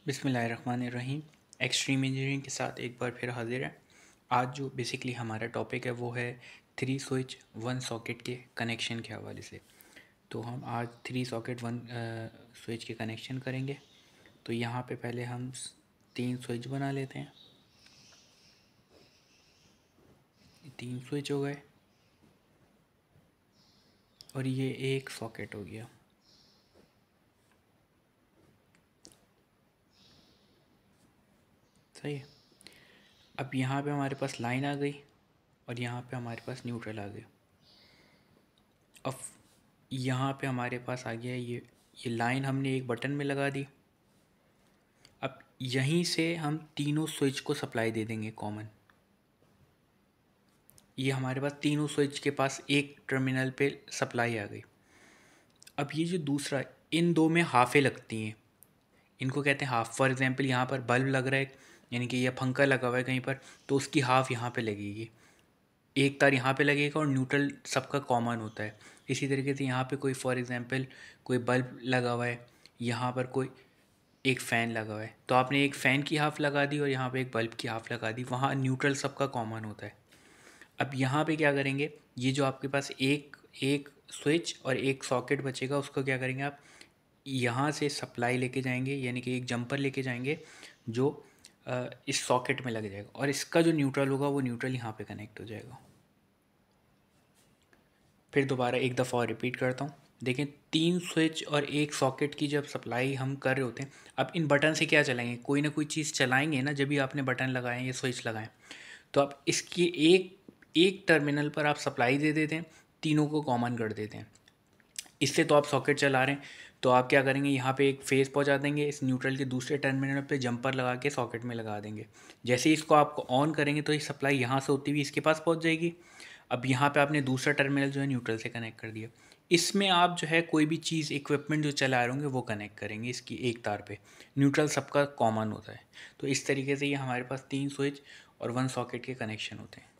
बिस्मिल्लाहिर्रहमानिर्रहीम। Extreme engineering के साथ एक बार फिर हाजिर है। आज जो बेसिकली हमारा टॉपिक है वो है 3 स्विच 1 सॉकेट के कनेक्शन के हवाले से। तो हम आज 3 सॉकेट 1 स्विच के कनेक्शन करेंगे। तो यहाँ पे पहले हम 3 स्विच बना लेते हैं। 3 स्विच हो गए और ये एक सॉकेट हो गया। सही है। अब यहाँ पे हमारे पास लाइन आ गई और यहाँ पे हमारे पास न्यूट्रल आ गया। अब यहाँ पे हमारे पास आ गया ये लाइन हमने एक बटन में लगा दी। अब यहीं से हम तीनों स्विच को सप्लाई दे देंगे कॉमन। ये हमारे पास तीनों स्विच के पास एक टर्मिनल पे सप्लाई आ गई। अब ये जो दूसरा, इन दो में हाफे लगती हैं, इनको कहते हैं हाफ। फॉर एग्जांपल यहाँ पर बल्ब लग रहा है, यानी कि यह पंखा लगा हुआ है कहीं पर, तो उसकी हाफ यहाँ पे लगेगी। एक तार यहाँ पे लगेगा और न्यूट्रल सबका कॉमन होता है। इसी तरीके से यहाँ पे कोई फॉर एग्जांपल कोई बल्ब लगा हुआ है, यहाँ पर कोई एक फ़ैन लगा हुआ है, तो आपने एक फ़ैन की हाफ़ लगा दी और यहाँ पे एक बल्ब की हाफ़ लगा दी, वहाँ न्यूट्रल सबका कॉमन होता है। अब यहाँ पे क्या करेंगे, ये जो आपके पास एक एक स्विच और एक सॉकेट बचेगा, उसको क्या करेंगे आप यहाँ से सप्लाई लेके जाएंगे, यानी कि एक जंपर लेके जाएंगे जो इस सॉकेट में लग जाएगा, और इसका जो न्यूट्रल होगा वो न्यूट्रल यहाँ पे कनेक्ट हो जाएगा। फिर दोबारा एक दफ़ा और रिपीट करता हूँ। देखें, 3 स्विच और एक सॉकेट की जब सप्लाई हम कर रहे होते हैं, अब इन बटन से क्या चलाएंगे, कोई ना कोई चीज़ चलाएंगे ना। जब भी आपने बटन लगाए या स्विच लगाएं, तो आप इसकी एक एक टर्मिनल पर आप सप्लाई दे देते हैं, तीनों को कॉमन कर देते हैं। इससे तो आप सॉकेट चला रहे हैं, तो आप क्या करेंगे, यहाँ पे एक फेस पहुँचा देंगे, इस न्यूट्रल के दूसरे टर्मिनल पे जंपर लगा के सॉकेट में लगा देंगे। जैसे ही इसको आप ऑन करेंगे तो ये सप्लाई यहाँ से होती हुई इसके पास पहुँच जाएगी। अब यहाँ पे आपने दूसरा टर्मिनल जो है न्यूट्रल से कनेक्ट कर दिया। इसमें आप जो है कोई भी चीज़, इक्विपमेंट जो चला रहे होंगे वो कनेक्ट करेंगे इसकी एक तार पे। न्यूट्रल सबका कॉमन होता है। तो इस तरीके से ये हमारे पास 3 स्विच और 1 सॉकेट के कनेक्शन होते हैं।